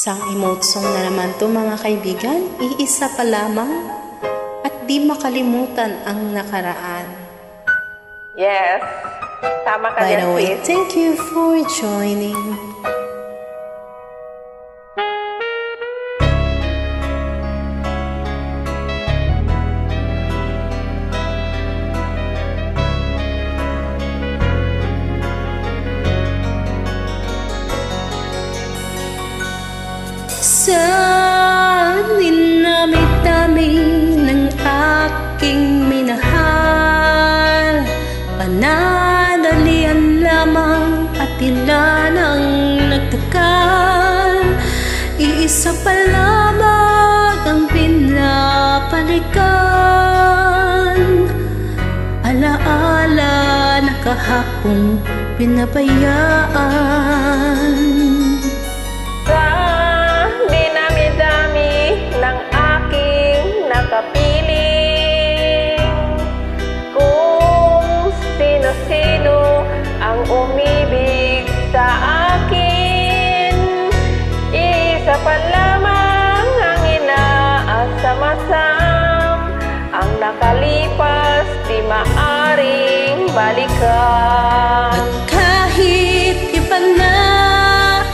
Isang emote song na naman to mga kaibigan, iisa pa lamang at di makalimutan ang nakaraan. Yes, tama ka By dyan, the way, sis. thank you for joining. Sa dinami-dami ng aking minahal, panadalian lamang at tila nang nagtakal. Iisa pa lamang ang pinapalikan, alaala na kahapong pinabayaan. Nakapiling kung sino-sino ang umibig sa akin. Isa pa lamang ang inaasam-asam, ang nakalipas di maaring balikan. At kahit iba na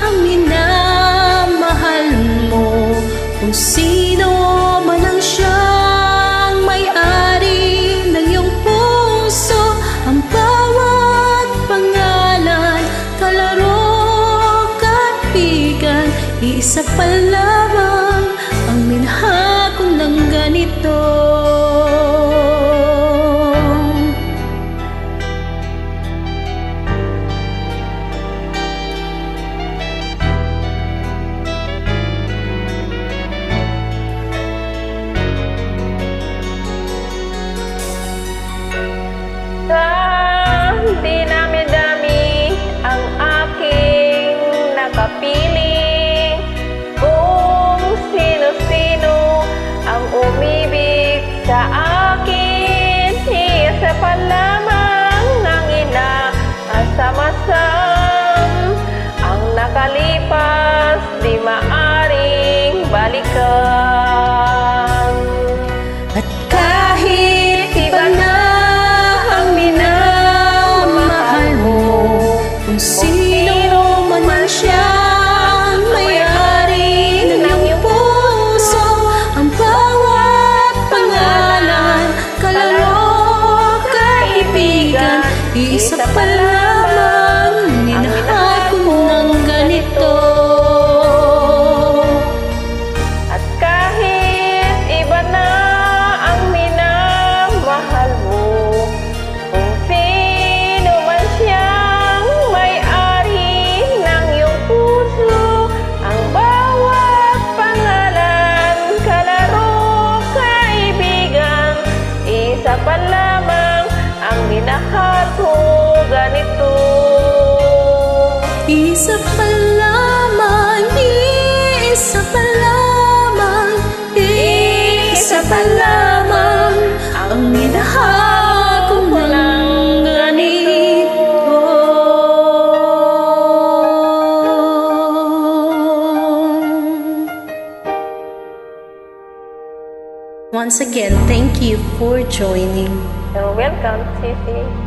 ang minamahal mo, kung sino man ang siyang may-ari ng iyong puso, ang bawat pangalan, kalaro, kaibigan, iisa pa lamang ang minahal ko ng ganito. Sa dinami-dami ang aking nakapiling, kung sino-sino ang umibig sa akin. Isa pa lamang ang inaasam-asam, ang nakalipas di maaring balikan. At kahit iba na kung sino man man siyang may-ari ng iyong puso, ang bawat pangalan, kalaro, kaibigan, iisa pa lamang minahal ko ng ganito. At kahit iba na ang minamahal mo, kung sino man siya pa lamang ang minahal ko ganito. Isa pa lamang, isa pa lamang, isa pa lamang ang minahal ko ng ganito. Once again, thank you for joining. You're welcome, Sisi.